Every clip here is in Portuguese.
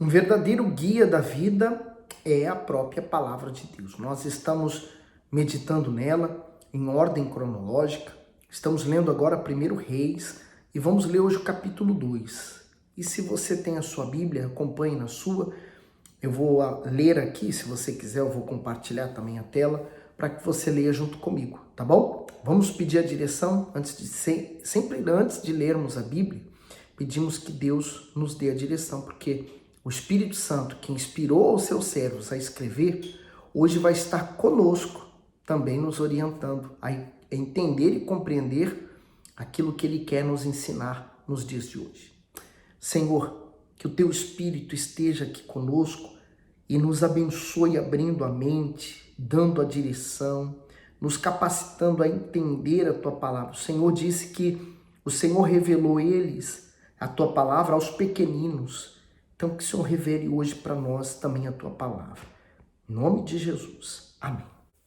Um verdadeiro guia da vida é a própria palavra de Deus. Nós estamos meditando nela em ordem cronológica. Estamos lendo agora 1 Reis e vamos ler hoje o capítulo 2. E se você tem a sua Bíblia, acompanhe na sua. Eu vou ler aqui, se você quiser, eu vou compartilhar também a tela para que você leia junto comigo, tá bom? Vamos pedir a direção sempre antes de lermos a Bíblia, pedimos que Deus nos dê a direção, porque o Espírito Santo, que inspirou os seus servos a escrever, hoje vai estar conosco, também nos orientando a entender e compreender aquilo que Ele quer nos ensinar nos dias de hoje. Senhor, que o Teu Espírito esteja aqui conosco e nos abençoe abrindo a mente, dando a direção, nos capacitando a entender a Tua palavra. O Senhor disse que o Senhor revelou a Tua palavra aos pequeninos. Então, que o Senhor revele hoje para nós também a Tua palavra. Em nome de Jesus. Amém.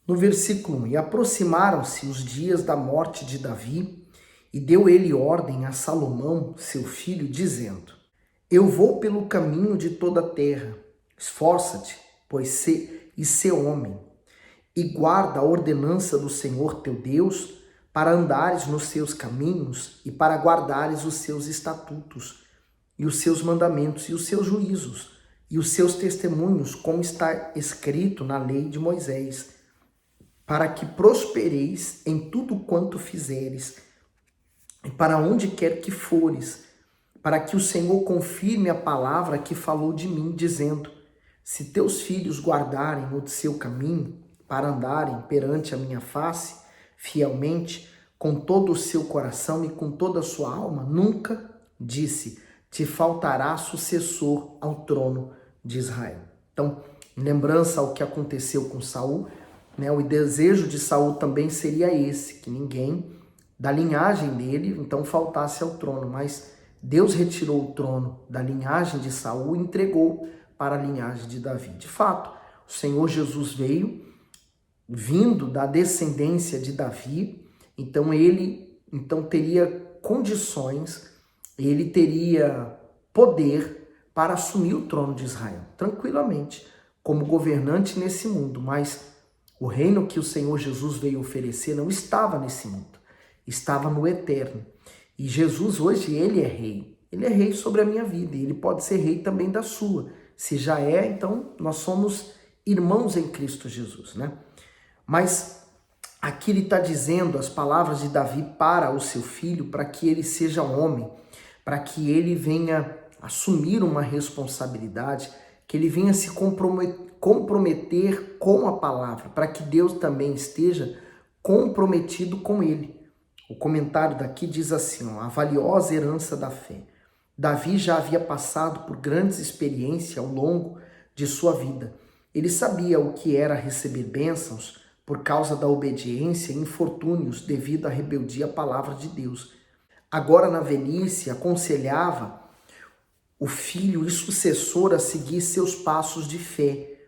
No versículo 1, e aproximaram-se os dias da morte de Davi, e deu ele ordem a Salomão, seu filho, dizendo: Eu vou pelo caminho de toda a terra. Esforça-te, pois sê homem, e guarda a ordenança do Senhor teu Deus, para andares nos seus caminhos e para guardares os seus estatutos, e os seus mandamentos, e os seus juízos, e os seus testemunhos, como está escrito na lei de Moisés, para que prospereis em tudo quanto fizeres, e para onde quer que fores, para que o Senhor confirme a palavra que falou de mim, dizendo: Se teus filhos guardarem o seu caminho, para andarem perante a minha face, fielmente, com todo o seu coração e com toda a sua alma, nunca, disse, te faltará sucessor ao trono de Israel. Então, em lembrança ao que aconteceu com Saul, o desejo de Saul também seria esse, que ninguém da linhagem dele então faltasse ao trono, mas Deus retirou o trono da linhagem de Saul e entregou para a linhagem de Davi. De fato, o Senhor Jesus veio, vindo da descendência de Davi, então ele teria condições, ele teria poder para assumir o trono de Israel, tranquilamente, como governante nesse mundo, mas o reino que o Senhor Jesus veio oferecer não estava nesse mundo, estava no eterno. E Jesus hoje, ele é rei sobre a minha vida, e ele pode ser rei também da sua. Se já é, então nós somos irmãos em Cristo Jesus, né? Mas aqui ele está dizendo as palavras de Davi para o seu filho, para que ele seja homem, para que ele venha assumir uma responsabilidade, que ele venha se comprometer com a palavra, para que Deus também esteja comprometido com ele. O comentário daqui diz assim, a valiosa herança da fé. Davi já havia passado por grandes experiências ao longo de sua vida. Ele sabia o que era receber bênçãos por causa da obediência e infortúnios devido à rebeldia à palavra de Deus. Agora, na velhice, aconselhava o filho e sucessor a seguir seus passos de fé.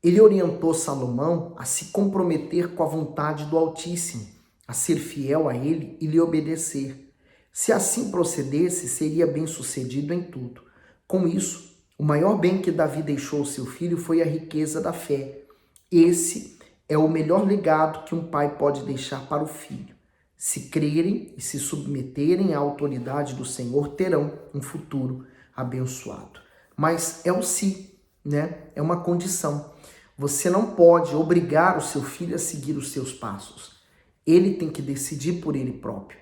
Ele orientou Salomão a se comprometer com a vontade do Altíssimo, a ser fiel a ele e lhe obedecer. Se assim procedesse, seria bem-sucedido em tudo. Com isso, o maior bem que Davi deixou ao seu filho foi a riqueza da fé. Esse é o melhor legado que um pai pode deixar para o filho. Se crerem e se submeterem à autoridade do Senhor, terão um futuro abençoado. Mas é o se, É uma condição. Você não pode obrigar o seu filho a seguir os seus passos. Ele tem que decidir por ele próprio.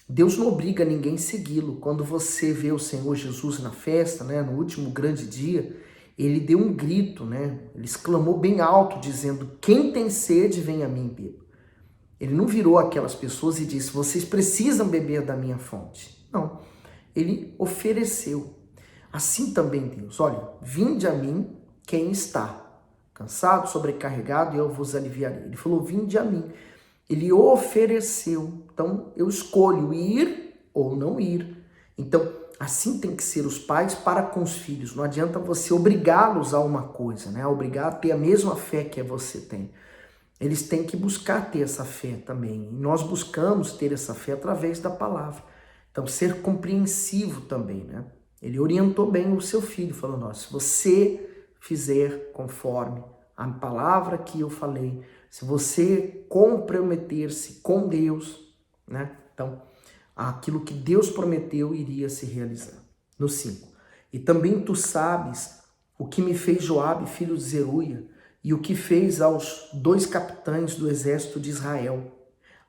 Deus não obriga ninguém a segui-lo. Quando você vê o Senhor Jesus na festa, no último grande dia, ele deu um grito, Ele exclamou bem alto, dizendo: quem tem sede, vem a mim, beba. Ele não virou aquelas pessoas e disse: vocês precisam beber da minha fonte. Não, ele ofereceu. Assim também Deus: olha, vinde a mim quem está cansado, sobrecarregado, e eu vos aliviarei. Ele falou: vinde a mim. Ele ofereceu. Então eu escolho ir ou não ir. Então assim tem que ser os pais para com os filhos. Não adianta você obrigá-los a uma coisa, Obrigar a ter a mesma fé que você tem. Eles têm que buscar ter essa fé também. E nós buscamos ter essa fé através da palavra. Então, ser compreensivo também, Ele orientou bem o seu filho, falando, ó, se você fizer conforme a palavra que eu falei, se você comprometer-se com Deus, né? Então, aquilo que Deus prometeu iria se realizar. No 5. E também tu sabes o que me fez Joabe, filho de Zeruia, e o que fez aos 2 capitães do exército de Israel,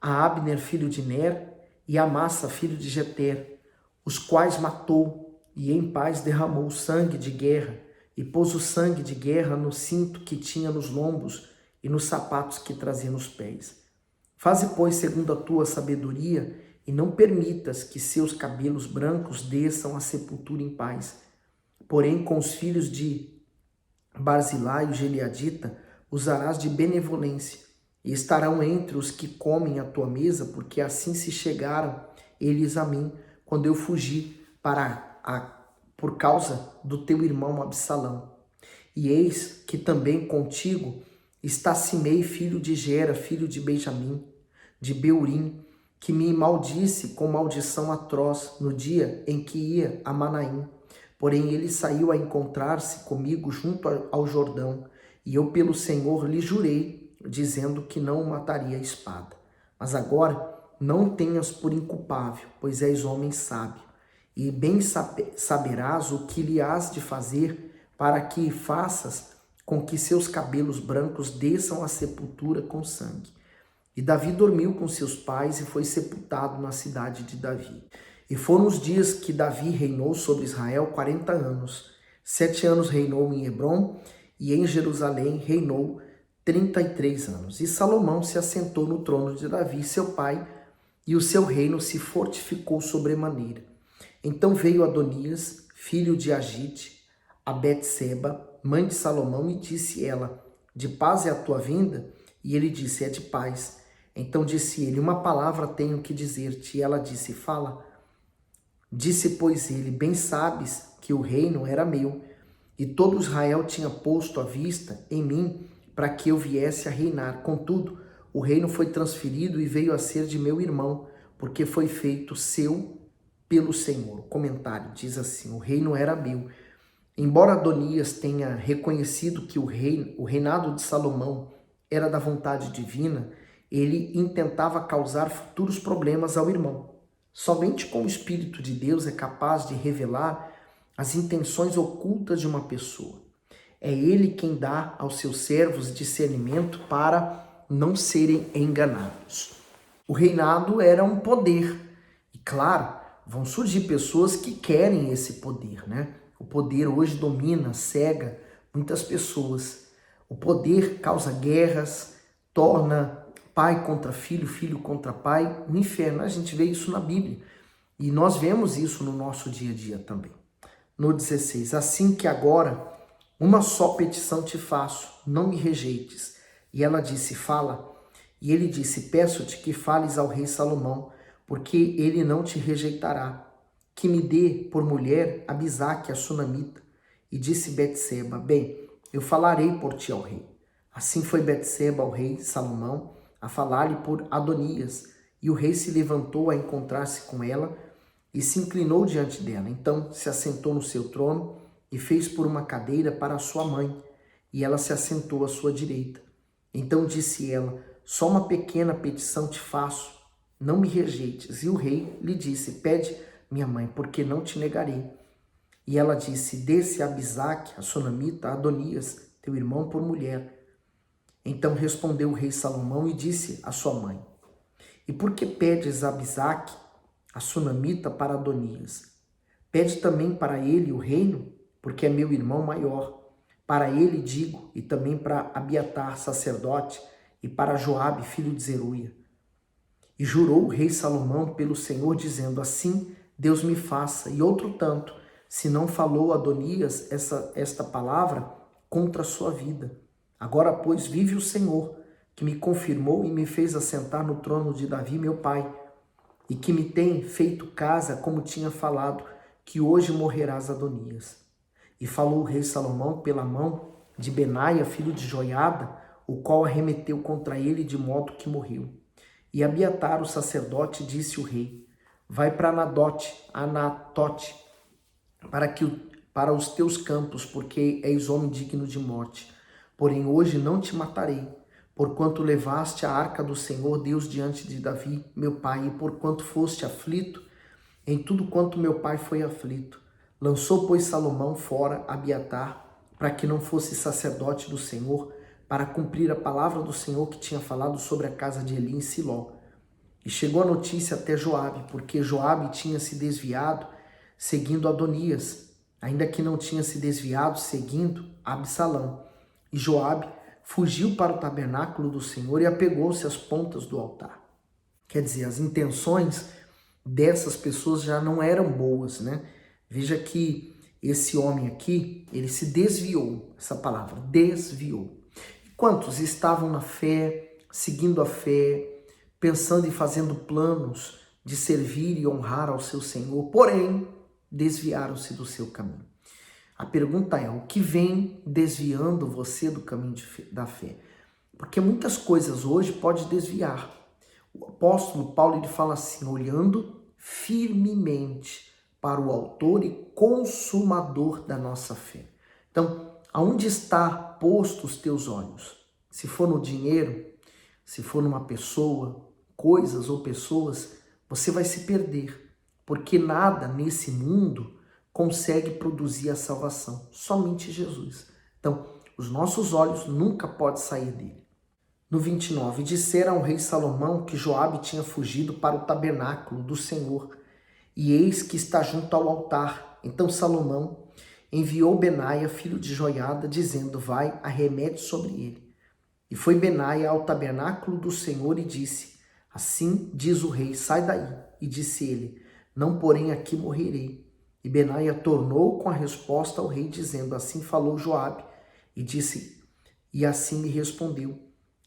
a Abner, filho de Ner, e a Amasa, filho de Jeter, os quais matou, e em paz derramou sangue de guerra, e pôs o sangue de guerra no cinto que tinha nos lombos e nos sapatos que trazia nos pés. Faze, pois, segundo a tua sabedoria, e não permitas que seus cabelos brancos desçam à sepultura em paz. Porém, com os filhos de Barzilai, o Gileadita, usarás de benevolência, e estarão entre os que comem a tua mesa, porque assim se chegaram eles a mim, quando eu fugi por causa do teu irmão Absalão. E eis que também contigo está Simei, filho de Gera, filho de Benjamim, de Beurim, que me maldisse com maldição atroz no dia em que ia a Manaim. Porém ele saiu a encontrar-se comigo junto ao Jordão, e eu pelo Senhor lhe jurei, dizendo que não o mataria a espada. Mas agora não o tenhas por inculpável, pois és homem sábio, e bem saberás o que lhe has de fazer, para que faças com que seus cabelos brancos desçam à sepultura com sangue. E Davi dormiu com seus pais e foi sepultado na cidade de Davi. E foram os dias que Davi reinou sobre Israel 40 anos. 7 anos reinou em Hebrom, e em Jerusalém reinou 33 anos. E Salomão se assentou no trono de Davi, seu pai, e o seu reino se fortificou sobremaneira. Então veio Adonias, filho de Agite, a Betseba, mãe de Salomão, e disse ela, de paz é a tua vinda? E ele disse, é de paz. Então disse ele, uma palavra tenho que dizer-te. E ela disse, fala. Disse, pois ele, bem sabes que o reino era meu, e todo Israel tinha posto a vista em mim para que eu viesse a reinar. Contudo, o reino foi transferido e veio a ser de meu irmão, porque foi feito seu pelo Senhor. O comentário diz assim, o reino era meu. Embora Adonias tenha reconhecido que o reinado de Salomão era da vontade divina, ele intentava causar futuros problemas ao irmão. Somente com o Espírito de Deus é capaz de revelar as intenções ocultas de uma pessoa. É ele quem dá aos seus servos discernimento para não serem enganados. O reinado era um poder. E claro, vão surgir pessoas que querem esse poder, né? O poder hoje domina, cega muitas pessoas. O poder causa guerras, torna pai contra filho, filho contra pai, no inferno. A gente vê isso na Bíblia. E nós vemos isso no nosso dia a dia também. No 16, assim que agora uma só petição te faço, não me rejeites. E ela disse, fala. E ele disse, peço-te que fales ao rei Salomão, porque ele não te rejeitará. Que me dê por mulher Abisaque, a sunamita. E disse Betseba, bem, eu falarei por ti ao rei. Assim foi Betseba ao rei Salomão, a falar-lhe por Adonias, e o rei se levantou a encontrar-se com ela e se inclinou diante dela. Então se assentou no seu trono e fez por uma cadeira para a sua mãe, e ela se assentou à sua direita. Então disse ela, só uma pequena petição te faço, não me rejeites. E o rei lhe disse, pede, minha mãe, porque não te negarei. E ela disse, dê-se a Abisaque, a sunamita, a Adonias, teu irmão, por mulher. Então respondeu o rei Salomão e disse à sua mãe, e por que pedes a Abisaque, a sunamita, para Adonias? Pede também para ele o reino, porque é meu irmão maior. Para ele digo, e também para Abiatar, sacerdote, e para Joabe, filho de Zeruia. E jurou o rei Salomão pelo Senhor, dizendo, assim Deus me faça, e outro tanto, se não falou Adonias esta palavra contra a sua vida. Agora, pois, vive o Senhor, que me confirmou e me fez assentar no trono de Davi, meu pai, e que me tem feito casa, como tinha falado, que hoje morrerás, Adonias. E falou o rei Salomão pela mão de Benaia, filho de Joiada, o qual arremeteu contra ele de modo que morreu. E Abiatar, o sacerdote, disse o rei, vai para Anatote, para os teus campos, porque és homem digno de morte. Porém hoje não te matarei, porquanto levaste a arca do Senhor Deus diante de Davi, meu pai, e porquanto foste aflito em tudo quanto meu pai foi aflito. Lançou, pois, Salomão fora Abiatar, para que não fosse sacerdote do Senhor, para cumprir a palavra do Senhor que tinha falado sobre a casa de Eli em Siló. E chegou a notícia até Joabe, porque Joabe tinha se desviado seguindo Adonias, ainda que não tinha se desviado seguindo Absalão. E Joabe fugiu para o tabernáculo do Senhor e apegou-se às pontas do altar. Quer dizer, as intenções dessas pessoas já não eram boas, né? Veja que esse homem aqui, ele se desviou, essa palavra, desviou. E quantos estavam na fé, seguindo a fé, pensando e fazendo planos de servir e honrar ao seu Senhor, porém, desviaram-se do seu caminho. A pergunta é, o que vem desviando você do caminho da fé? Porque muitas coisas hoje podem desviar. O apóstolo Paulo ele fala assim, olhando firmemente para o autor e consumador da nossa fé. Então, aonde está posto os teus olhos? Se for no dinheiro, se for numa pessoa, coisas ou pessoas, você vai se perder, porque nada nesse mundo consegue produzir a salvação, somente Jesus. Então, os nossos olhos nunca podem sair dele. No 29, disseram ao rei Salomão que Joabe tinha fugido para o tabernáculo do Senhor, e eis que está junto ao altar. Então Salomão enviou Benaia, filho de Joiada, dizendo, vai, arremete sobre ele. E foi Benaia ao tabernáculo do Senhor e disse, assim diz o rei, sai daí. E disse ele, não porém aqui morrerei. E Benaia tornou com a resposta ao rei, dizendo, assim falou Joabe, e disse, e assim me respondeu.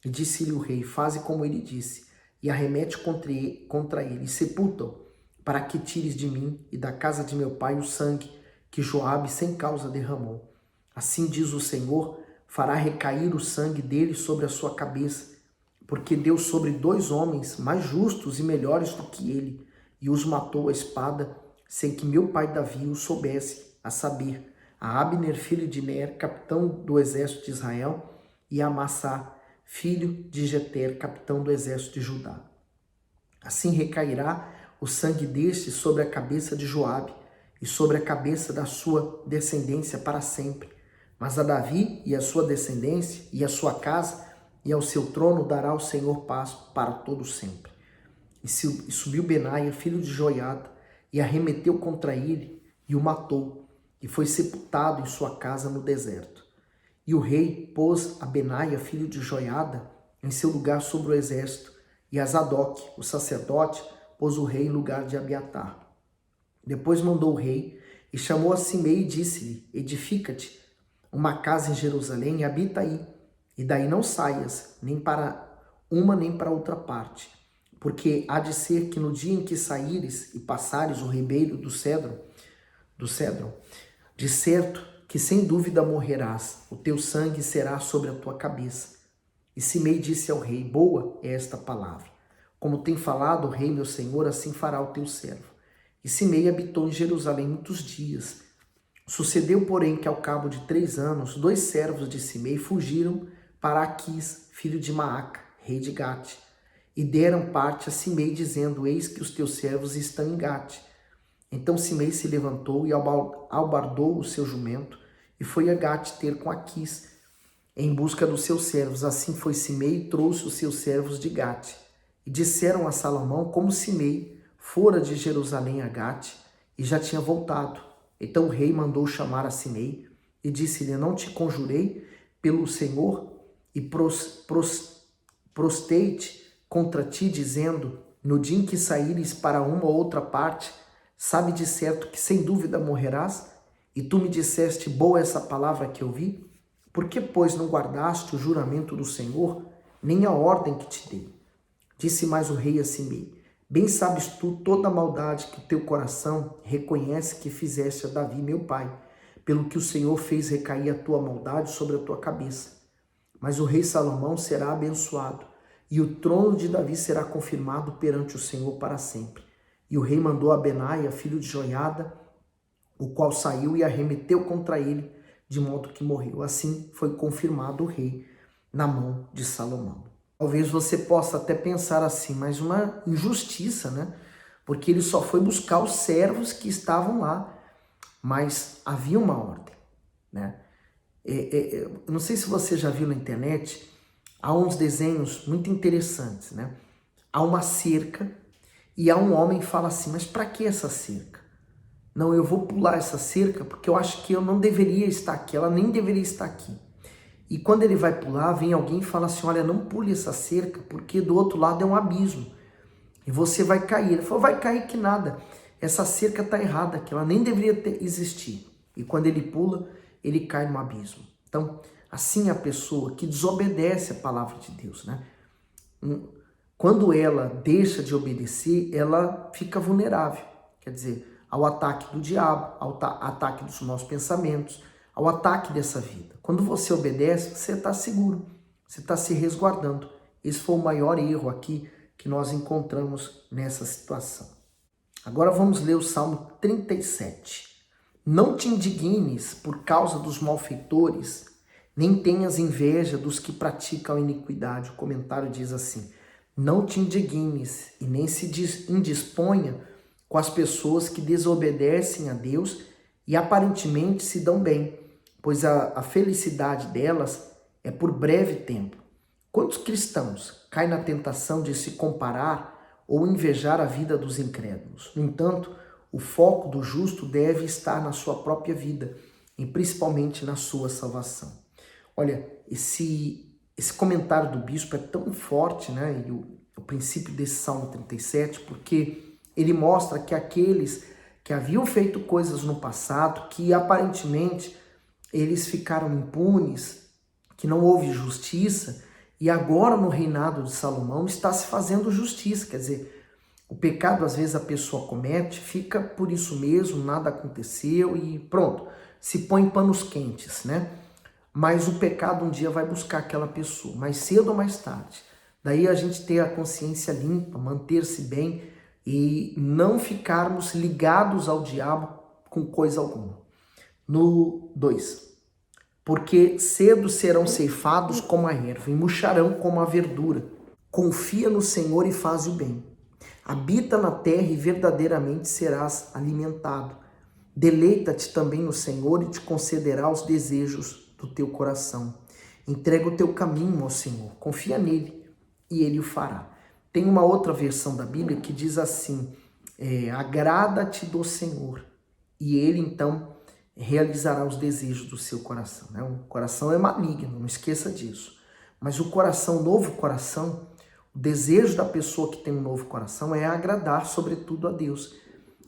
E disse-lhe o rei, faze como ele disse, e arremete contra ele, e sepulta-o, para que tires de mim e da casa de meu pai o sangue que Joabe sem causa derramou. Assim diz o Senhor, fará recair o sangue dele sobre a sua cabeça, porque deu sobre 2 homens mais justos e melhores do que ele, e os matou a espada, sem que meu pai Davi o soubesse, a saber, a Abner, filho de Ner, capitão do exército de Israel, e a Amassá, filho de Jeter, capitão do exército de Judá. Assim recairá o sangue deste sobre a cabeça de Joabe e sobre a cabeça da sua descendência para sempre. Mas a Davi e a sua descendência e a sua casa e ao seu trono dará o Senhor paz para todo sempre. E subiu Benaia, filho de Joiada, e arremeteu contra ele e o matou, e foi sepultado em sua casa no deserto. E o rei pôs a Benaia, filho de Joiada, em seu lugar sobre o exército, e a Zadok, o sacerdote, pôs o rei em lugar de Abiatar. Depois mandou o rei e chamou a Simei e disse-lhe, edifica-te uma casa em Jerusalém e habita aí, e daí não saias, nem para uma nem para outra parte, porque há de ser que no dia em que saíres e passares o ribeiro do Cedron, de certo que sem dúvida morrerás, o teu sangue será sobre a tua cabeça. E Simei disse ao rei, boa é esta palavra. Como tem falado o rei meu senhor, assim fará o teu servo. E Simei habitou em Jerusalém muitos dias. Sucedeu, porém, que ao cabo de 3 anos, 2 servos de Simei fugiram para Aquis, filho de Maaca, rei de Gate, e deram parte a Simei, dizendo, eis que os teus servos estão em Gate. Então Simei se levantou e albardou o seu jumento, e foi a Gate ter com Aquis, em busca dos seus servos. Assim foi Simei e trouxe os seus servos de Gate. E disseram a Salomão como Simei fora de Jerusalém a Gate e já tinha voltado. Então o rei mandou chamar a Simei e disse-lhe, não te conjurei pelo Senhor e prostei-te contra ti, dizendo, no dia em que saíres para uma ou outra parte, sabe de certo que sem dúvida morrerás? E tu me disseste, boa essa palavra que eu vi? Por que, pois, não guardaste o juramento do Senhor, nem a ordem que te dei? Disse mais o rei a Simei, bem sabes tu toda a maldade que o teu coração reconhece que fizeste a Davi, meu pai, pelo que o Senhor fez recair a tua maldade sobre a tua cabeça. Mas o rei Salomão será abençoado, e o trono de Davi será confirmado perante o Senhor para sempre. E o rei mandou a Benaia, filho de Joiada, o qual saiu e arremeteu contra ele, de modo que morreu. Assim foi confirmado o rei na mão de Salomão. Talvez você possa até pensar assim, mas uma injustiça, né? Porque ele só foi buscar os servos que estavam lá, mas havia uma ordem, né? Eu não sei se você já viu na internet, há uns desenhos muito interessantes, né? Há uma cerca e há um homem que fala assim, mas para que essa cerca? Não, eu vou pular essa cerca porque eu acho que eu não deveria estar aqui, ela nem deveria estar aqui. E quando ele vai pular, vem alguém e fala assim, olha, não pule essa cerca porque do outro lado é um abismo e você vai cair. Ele falou, vai cair que nada, essa cerca está errada, que ela nem deveria existir. E quando ele pula, ele cai no abismo. Então, assim é a pessoa que desobedece a palavra de Deus, né? Quando ela deixa de obedecer, ela fica vulnerável, quer dizer, ao ataque do diabo, ao ataque dos nossos pensamentos, ao ataque dessa vida. Quando você obedece, você está seguro, você está se resguardando. Esse foi o maior erro aqui que nós encontramos nessa situação. Agora vamos ler o Salmo 37. Não te indignes por causa dos malfeitores, nem tenhas inveja dos que praticam a iniquidade. O comentário diz assim, não te indignes e nem se indisponha com as pessoas que desobedecem a Deus e aparentemente se dão bem, pois a felicidade delas é por breve tempo. Quantos cristãos caem na tentação de se comparar ou invejar a vida dos incrédulos? No entanto, o foco do justo deve estar na sua própria vida e principalmente na sua salvação. Olha, esse comentário do bispo é tão forte, né? E o princípio desse Salmo 37, porque ele mostra que aqueles que haviam feito coisas no passado, que aparentemente eles ficaram impunes, que não houve justiça, e agora no reinado de Salomão está se fazendo justiça, quer dizer, o pecado às vezes a pessoa comete, fica por isso mesmo, nada aconteceu e pronto, se põe em panos quentes, né? Mas o pecado um dia vai buscar aquela pessoa, mais cedo ou mais tarde. Daí a gente ter a consciência limpa, manter-se bem e não ficarmos ligados ao diabo com coisa alguma. No 2. Porque cedo serão ceifados como a erva e murcharão como a verdura. Confia no Senhor e faz o bem. Habita na terra e verdadeiramente serás alimentado. Deleita-te também no Senhor e te concederá os desejos do teu coração. Entrega o teu caminho ao Senhor, confia nele e ele o fará. Tem uma outra versão da Bíblia que diz assim, agrada-te do Senhor e ele então realizará os desejos do seu coração. Né? O coração é maligno, não esqueça disso. Mas o coração, novo coração, o desejo da pessoa que tem um novo coração é agradar sobretudo a Deus.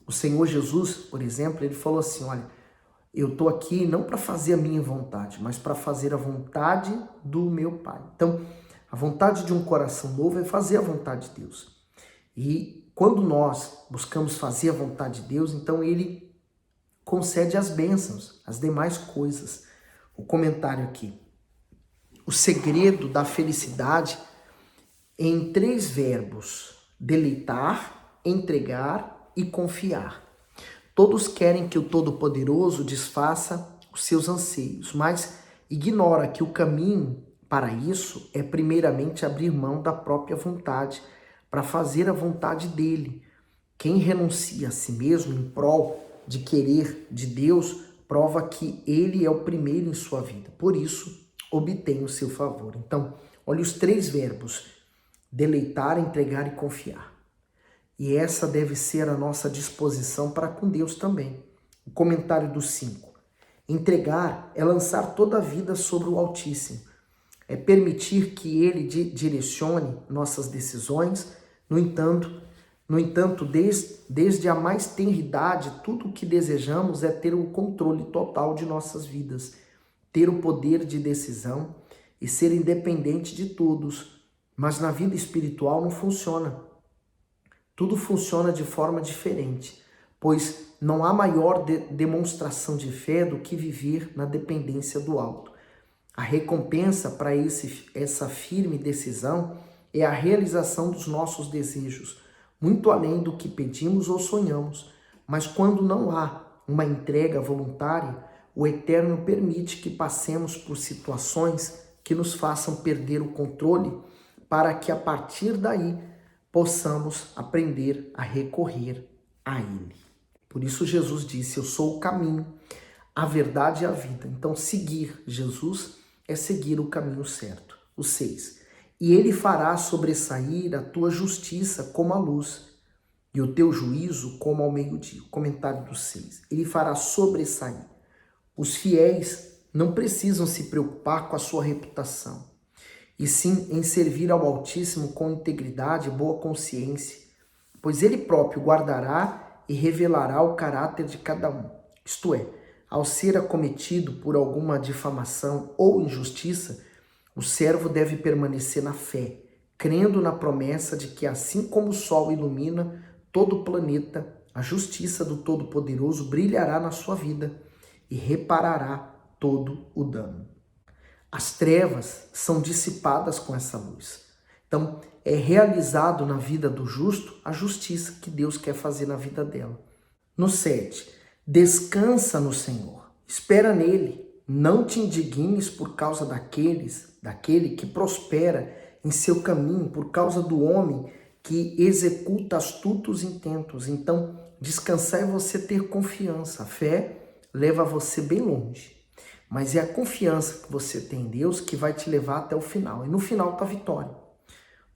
O Senhor Jesus, por exemplo, ele falou assim, olha, eu estou aqui não para fazer a minha vontade, mas para fazer a vontade do meu Pai. Então, a vontade de um coração novo é fazer a vontade de Deus. E quando nós buscamos fazer a vontade de Deus, então Ele concede as bênçãos, as demais coisas. O comentário aqui. O segredo da felicidade é em 3 verbos: deleitar, entregar e confiar. Todos querem que o Todo-Poderoso desfaça os seus anseios, mas ignora que o caminho para isso é primeiramente abrir mão da própria vontade, para fazer a vontade dele. Quem renuncia a si mesmo em prol de querer de Deus, prova que ele é o primeiro em sua vida. Por isso, obtém o seu favor. Então, olha os 3 verbos: deleitar, entregar e confiar. E essa deve ser a nossa disposição para com Deus também. O comentário do 5. Entregar é lançar toda a vida sobre o Altíssimo. É permitir que Ele direcione nossas decisões. No entanto, desde a mais tenra idade, tudo o que desejamos é ter o controle total de nossas vidas, ter o poder de decisão e ser independente de todos. Mas na vida espiritual não funciona. Tudo funciona de forma diferente, pois não há maior demonstração de fé do que viver na dependência do alto. A recompensa para essa firme decisão é a realização dos nossos desejos, muito além do que pedimos ou sonhamos. Mas quando não há uma entrega voluntária, o Eterno permite que passemos por situações que nos façam perder o controle, para que a partir daí possamos aprender a recorrer a Ele. Por isso Jesus disse: eu sou o caminho, a verdade e a vida. Então seguir Jesus é seguir o caminho certo. O 6. E Ele fará sobressair a tua justiça como a luz, e o teu juízo como ao meio-dia. Comentário do 6. Ele fará sobressair. Os fiéis não precisam se preocupar com a sua reputação, e sim em servir ao Altíssimo com integridade e boa consciência, pois Ele próprio guardará e revelará o caráter de cada um. Isto é, ao ser acometido por alguma difamação ou injustiça, o servo deve permanecer na fé, crendo na promessa de que assim como o sol ilumina todo o planeta, a justiça do Todo-Poderoso brilhará na sua vida e reparará todo o dano. As trevas são dissipadas com essa luz. Então, é realizado na vida do justo a justiça que Deus quer fazer na vida dela. No 7, descansa no Senhor, espera nele, não te indignes por causa daquele que prospera em seu caminho, por causa do homem que executa astutos intentos. Então, descansar é você ter confiança. A fé leva você bem longe, mas é a confiança que você tem em Deus que vai te levar até o final. E no final está a vitória.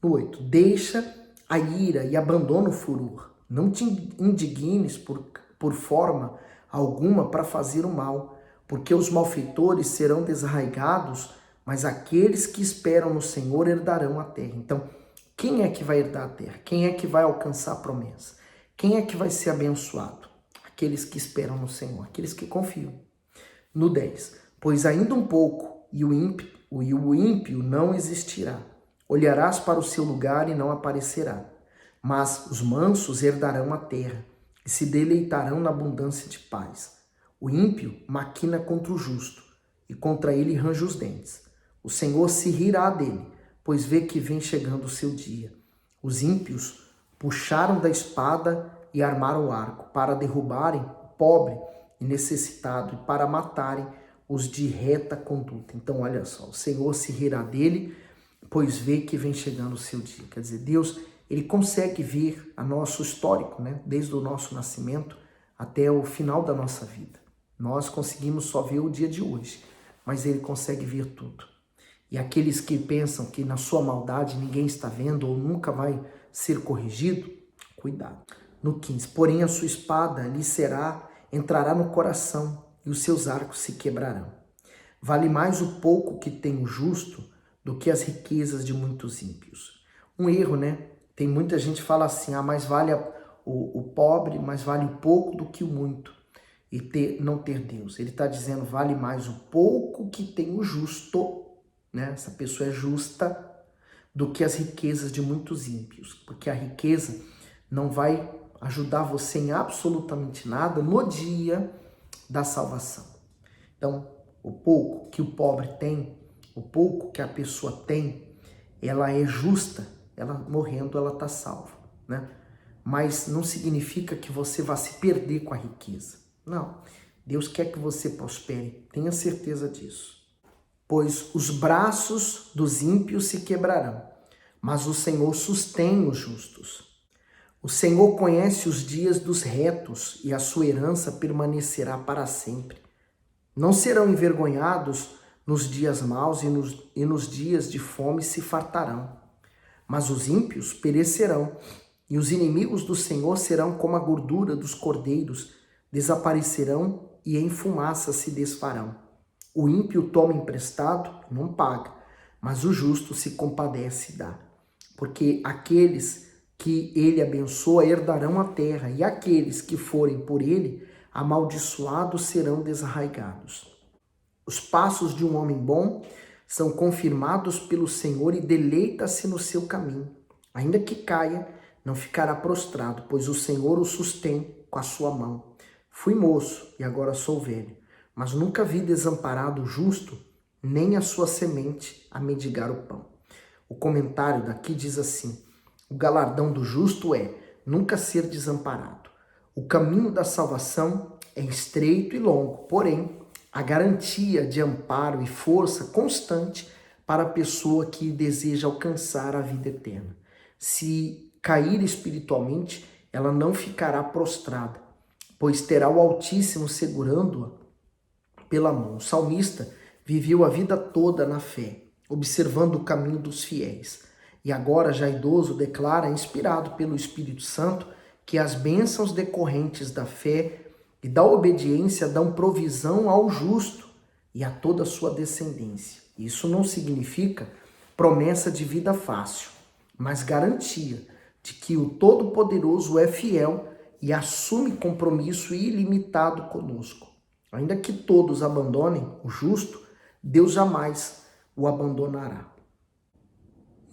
No 8, deixa a ira e abandona o furor. Não te indignes por forma alguma para fazer o mal, porque os malfeitores serão desarraigados, mas aqueles que esperam no Senhor herdarão a terra. Então, quem é que vai herdar a terra? Quem é que vai alcançar a promessa? Quem é que vai ser abençoado? Aqueles que esperam no Senhor, aqueles que confiam. No 10, pois ainda um pouco e o ímpio não existirá. Olharás para o seu lugar e não aparecerá. Mas os mansos herdarão a terra e se deleitarão na abundância de paz. O ímpio maquina contra o justo e contra ele range os dentes. O Senhor se rirá dele, pois vê que vem chegando o seu dia. Os ímpios puxaram da espada e armaram o arco para derrubarem o pobre e necessitado e para matarem os de reta conduta. Então, olha só, o Senhor se rirá dele, pois vê que vem chegando o seu dia. Quer dizer, Deus, ele consegue ver a nosso histórico, né? Desde o nosso nascimento até o final da nossa vida. Nós conseguimos só ver o dia de hoje, mas ele consegue ver tudo. E aqueles que pensam que na sua maldade ninguém está vendo ou nunca vai ser corrigido, cuidado. No 15, porém a sua espada entrará no coração e os seus arcos se quebrarão. Vale mais o pouco que tem o justo do que as riquezas de muitos ímpios. Um erro, né? Tem muita gente que fala assim, mais vale o pobre, mais vale o pouco do que o muito. E não ter Deus. Ele está dizendo, vale mais o pouco que tem o justo, né? Essa pessoa é justa, do que as riquezas de muitos ímpios. Porque a riqueza não vai ajudar você em absolutamente nada no dia da salvação. Então, o pouco que o pobre tem, o pouco que a pessoa tem, ela é justa, ela morrendo, ela está salva, né? Mas não significa que você vá se perder com a riqueza. Não, Deus quer que você prospere, tenha certeza disso. Pois os braços dos ímpios se quebrarão, mas o Senhor sustém os justos. O Senhor conhece os dias dos retos e a sua herança permanecerá para sempre. Não serão envergonhados nos dias maus e nos dias de fome se fartarão. Mas os ímpios perecerão e os inimigos do Senhor serão como a gordura dos cordeiros, desaparecerão e em fumaça se desfarão. O ímpio toma emprestado, não paga, mas o justo se compadece e dá. Porque aqueles que ele abençoa herdarão a terra, e aqueles que forem por ele amaldiçoados serão desarraigados. Os passos de um homem bom são confirmados pelo Senhor e deleita-se no seu caminho. Ainda que caia, não ficará prostrado, pois o Senhor o sustém com a sua mão. Fui moço e agora sou velho, mas nunca vi desamparado o justo, nem a sua semente a mendigar o pão. O comentário daqui diz assim, o galardão do justo é nunca ser desamparado. O caminho da salvação é estreito e longo, porém, a garantia de amparo e força constante para a pessoa que deseja alcançar a vida eterna. Se cair espiritualmente, ela não ficará prostrada, pois terá o Altíssimo segurando-a pela mão. O salmista viveu a vida toda na fé, observando o caminho dos fiéis. E agora, já idoso, declara, inspirado pelo Espírito Santo, que as bênçãos decorrentes da fé e da obediência dão provisão ao justo e a toda a sua descendência. Isso não significa promessa de vida fácil, mas garantia de que o Todo-Poderoso é fiel e assume compromisso ilimitado conosco. Ainda que todos abandonem o justo, Deus jamais o abandonará.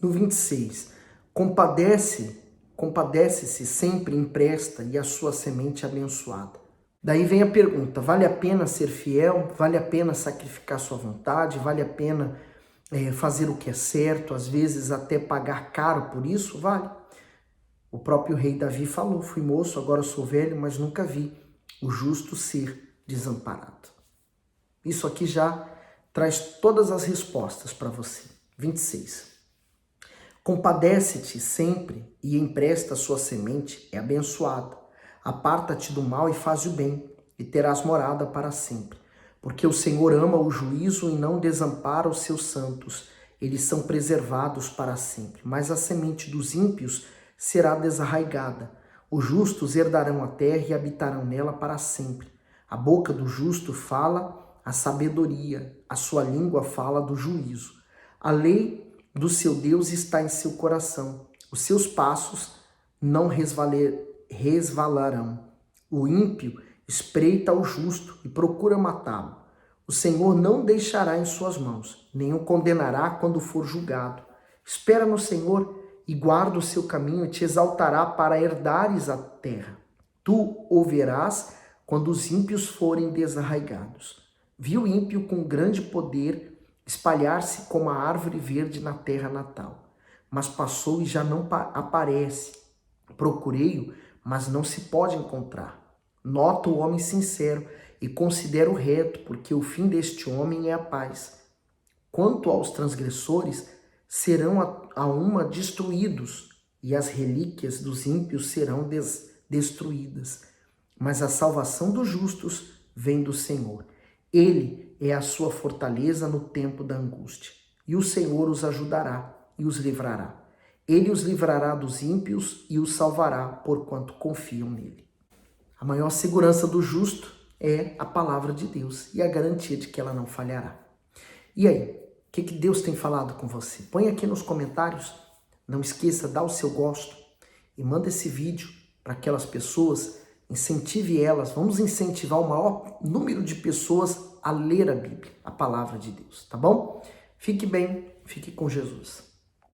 No 26, compadece-se sempre empresta e a sua semente abençoada. Daí vem a pergunta, vale a pena ser fiel? Vale a pena sacrificar sua vontade? Vale a pena fazer o que é certo? Às vezes até pagar caro por isso? Vale. O próprio rei Davi falou, fui moço, agora sou velho, mas nunca vi o justo ser desamparado. Isso aqui já traz todas as respostas para você. 26. Compadece-te sempre e empresta a sua semente, é abençoada. Aparta-te do mal e faz o bem, e terás morada para sempre. Porque o Senhor ama o juízo e não desampara os seus santos. Eles são preservados para sempre. Mas a semente dos ímpios será desarraigada. Os justos herdarão a terra e habitarão nela para sempre. A boca do justo fala a sabedoria, a sua língua fala do juízo. A lei do seu Deus está em seu coração. Os seus passos não resvalarão. O ímpio espreita o justo e procura matá-lo. O Senhor não deixará em suas mãos, nem o condenará quando for julgado. Espera no Senhor e guarda o seu caminho e te exaltará para herdares a terra. Tu o verás quando os ímpios forem desarraigados. Viu o ímpio com grande poder espalhar-se como a árvore verde na terra natal. Mas passou e já não aparece. Procurei-o, mas não se pode encontrar. Nota o homem sincero e considera o reto, porque o fim deste homem é a paz. Quanto aos transgressores, serão a uma destruídos, e as relíquias dos ímpios serão destruídas. Mas a salvação dos justos vem do Senhor. Ele é a sua fortaleza no tempo da angústia. E o Senhor os ajudará e os livrará. Ele os livrará dos ímpios e os salvará, porquanto confiam nele. A maior segurança do justo é a palavra de Deus e a garantia de que ela não falhará. E aí, o que Deus tem falado com você? Põe aqui nos comentários. Não esqueça, dá o seu gosto e manda esse vídeo para aquelas pessoas. Incentive elas, vamos incentivar o maior número de pessoas a ler a Bíblia, a palavra de Deus, tá bom? Fique bem, fique com Jesus.